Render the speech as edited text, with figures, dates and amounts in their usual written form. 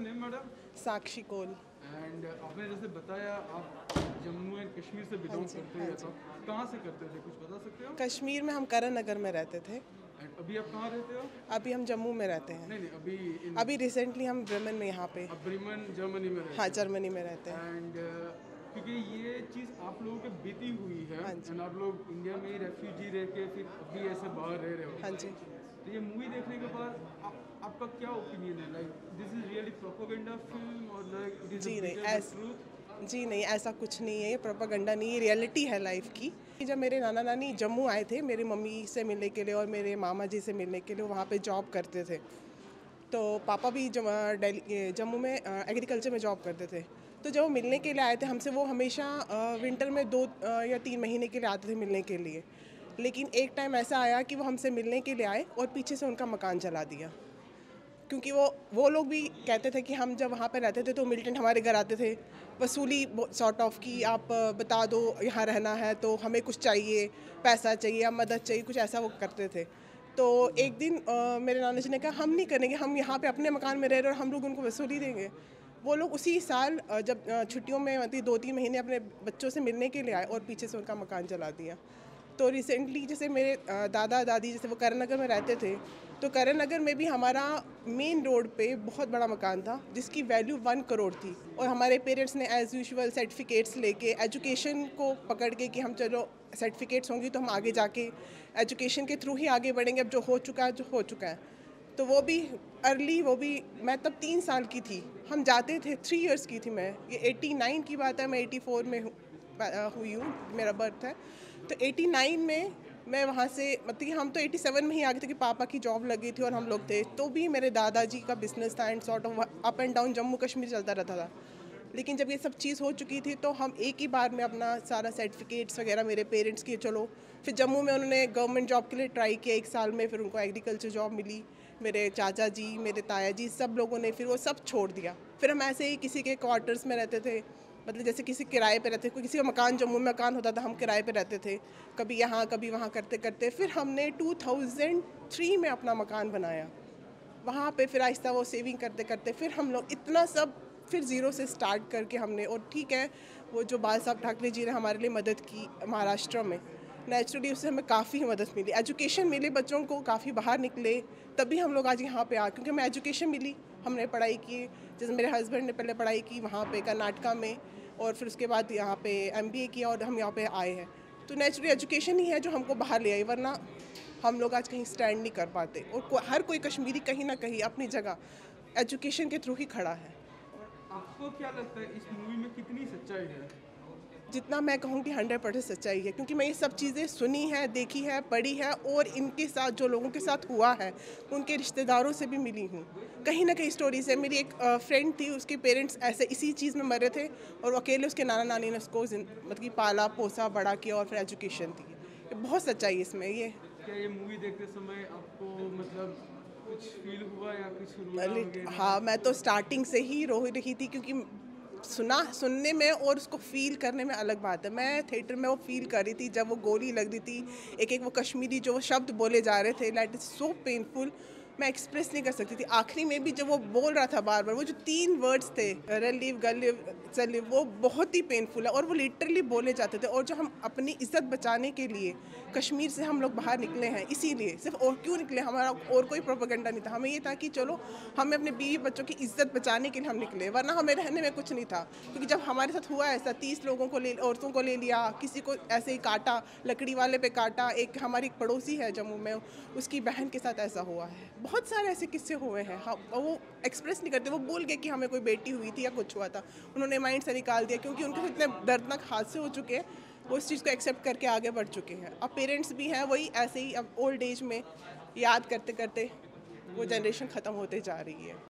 Your name madam? Sakshi Kaul. And आपने जैसे बताया आप जम्मू एंड कश्मीर से बिलोंग करते हैं, तो कहाँ से करते थे, कुछ बता सकते हो? कश्मीर में हम करण नगर में रहते थे। एंड अभी आप कहाँ रहते हो? अभी हम जम्मू में रहते हैं। नहीं अभी अभी रिसेंटली हम ब्रेमेन में यहाँ पे। अब ब्रीमन जर्मनी में रहते हाँ, हो? जर्मनी में रहते हैं। एंड क्योंकि ये चीज़ आप लोगों के बीती हुई है हाँ जी। एंड आप लोग इंडिया में ही रेफ्यूजी रह के फिर अभी ऐसे बाहर रह रहे हो। हाँ जी। तो ये मूवी देखने के बाद आपका क्या ओपिनियन है? Like this is really propaganda film और लाइक इट इज जी नहीं, ट्रूथ? जी नहीं, ऐसा कुछ नहीं है। ये प्रोपेगेंडा नहीं है, रियलिटी है लाइफ की। जब मेरे नाना नानी जम्मू आए थे मेरी मम्मी से मिलने के लिए और मेरे मामा जी से मिलने के लिए, वहाँ पे जॉब करते थे। तो पापा भी जम्मू में एग्रीकल्चर में जॉब करते थे। तो जब वो मिलने के लिए आए थे हमसे, वो हमेशा विंटर में 2 या 3 महीने के लिए आते थे मिलने के लिए। लेकिन एक टाइम ऐसा आया कि वो हमसे मिलने के लिए आए और पीछे से उनका मकान जला दिया। क्योंकि वो लोग भी कहते थे कि हम जब वहाँ पे रहते थे तो मिलिटेंट हमारे घर आते थे, वसूली सॉर्ट ऑफ कि आप बता दो यहाँ रहना है तो हमें कुछ चाहिए, पैसा चाहिए या मदद चाहिए, कुछ ऐसा वो करते थे। तो एक दिन मेरे नाना जी ने कहा हम नहीं करेंगे, हम यहाँ पे अपने मकान में रह रहे हैं और हम लोग उनको वसूली देंगे। वो लोग उसी साल जब छुट्टियों में मतलब 2-3 महीने अपने बच्चों से मिलने के लिए आए और पीछे से उनका मकान जला दिया। तो रिसेंटली जैसे मेरे दादा दादी जैसे वो करण नगर में रहते थे, तो करण नगर में भी हमारा मेन रोड पे बहुत बड़ा मकान था जिसकी वैल्यू 1 करोड़ थी। और हमारे पेरेंट्स ने एज़ यूजुअल सर्टिफिकेट्स लेके एजुकेशन को पकड़ के कि हम चलो सर्टिफिकेट्स होंगी तो हम आगे जाके एजुकेशन के थ्रू ही आगे बढ़ेंगे, अब जो हो चुका है जो हो चुका है। तो वो भी अर्ली, वो भी मैं तब 3 साल की थी, हम जाते थे। 3 इयर्स की थी मैं, ये 89 की बात है, मैं 84 में हुई हूँ, मेरा बर्थ है। तो 89 में मैं वहाँ से मतलब कि हम तो 87 में ही आ गए थे कि पापा की जॉब लगी थी और हम लोग थे। तो भी मेरे दादाजी का बिजनेस था and sort of up and down Jammu Kashmir चलता रहता था। लेकिन जब ये सब चीज़ हो चुकी थी तो हम एक ही बार में अपना सारा सर्टिफिकेट्स वगैरह मेरे पेरेंट्स की, चलो फिर जम्मू में उन्होंने गवर्नमेंट जॉब के लिए ट्राई किया 1 साल में, फिर उनको एग्रीकल्चर जॉब मिली। मेरे चाचा जी, मेरे ताया जी, सब लोगों ने फिर वो सब छोड़ दिया। फिर हम ऐसे ही किसी के क्वार्टर्स में रहते थे, मतलब जैसे किसी किराए पे रहते, कोई किसी का मकान जम्मू में मकान होता था, हम किराए पे रहते थे, कभी यहाँ कभी वहाँ करते करते फिर हमने 2003 में अपना मकान बनाया। वहाँ पे फिर आहिस्ता वो सेविंग करते करते फिर हम लोग इतना सब फिर ज़ीरो से स्टार्ट करके हमने, और ठीक है वो जो बाल साहब ठाकरे जी ने हमारे लिए मदद की महाराष्ट्र में, नेचुरली उससे हमें काफ़ी मदद मिली, एजुकेशन मिली, बच्चों को काफ़ी बाहर निकले, तभी हम लोग आज यहाँ पे आ, क्योंकि हमें एजुकेशन मिली, हमने पढ़ाई की। जैसे मेरे हस्बैंड ने पहले पढ़ाई की वहाँ पे कर्नाटका में और फिर उसके बाद यहाँ पे MBA किया और हम यहाँ पे आए हैं। तो नेचुरली एजुकेशन ही है जो हमको बाहर ले आई, वरना हम लोग आज कहीं स्टैंड नहीं कर पाते। और हर कोई कश्मीरी कहीं ना कहीं अपनी जगह एजुकेशन के थ्रू ही खड़ा है। आपको क्या लगता है इस मूवी में कितनी सच्चाई है? जितना मैं कहूँगी 100% सच्चाई है, क्योंकि मैं ये सब चीज़ें सुनी है, देखी है, पढ़ी है, और इनके साथ जो लोगों के साथ हुआ है उनके रिश्तेदारों से भी मिली हूँ। कहीं ना कहीं स्टोरीज है। मेरी एक फ्रेंड थी, उसके पेरेंट्स ऐसे इसी चीज़ में मरे थे और अकेले उसके नाना नानी ने उसको मतलब कि पाला पोसा बड़ा किया और फिर एजुकेशन दी। ये बहुत सच्चाई है इसमें। ये क्या ये मूवी देखते समय आपको मतलब कुछ फील हुआ या कुछ रोना वगैरह? हाँ, मैं तो स्टार्टिंग से ही रो रही थी, क्योंकि सुनने में और उसको फील करने में अलग बात है। मैं थिएटर में वो फील कर रही थी जब वो गोली लग रही थी, एक एक वो कश्मीरी जो वो शब्द बोले जा रहे थे, दैट इज सो पेनफुल, मैं एक्सप्रेस नहीं कर सकती थी। आखिरी में भी जब वो बोल रहा था बार बार वो जो 3 वर्ड्स थे, रलिव गलिव चलिव, वो बहुत ही पेनफुल है और वो लिटरली बोले जाते थे। और जो हम अपनी इज्जत बचाने के लिए कश्मीर से हम लोग बाहर निकले हैं, इसीलिए सिर्फ, और क्यों निकले, हमारा और कोई प्रोपेगेंडा नहीं था, हमें ये था कि चलो हमें अपने बीवी बच्चों की इज्जत बचाने के लिए हम निकले, वरना हमें रहने में कुछ नहीं था। क्योंकि जब हमारे साथ हुआ ऐसा, 30 लोगों को औरतों को ले लिया, किसी को ऐसे ही काटा, लकड़ी वाले पे काटा, एक हमारी एक पड़ोसी है जम्मू में, उसकी बहन के साथ ऐसा हुआ है। बहुत सारे ऐसे किस्से हुए हैं। हाँ, वो एक्सप्रेस नहीं करते, वो भूल गए कि हमें कोई बेटी हुई थी या कुछ हुआ था, उन्होंने माइंड से निकाल दिया, क्योंकि उनके इतने दर्दनाक हादसे हो चुके हैं, वो इस चीज़ को एक्सेप्ट करके आगे बढ़ चुके हैं। अब पेरेंट्स भी हैं वही ऐसे ही, अब ओल्ड एज में याद करते करते वो जनरेशन ख़त्म होते जा रही है।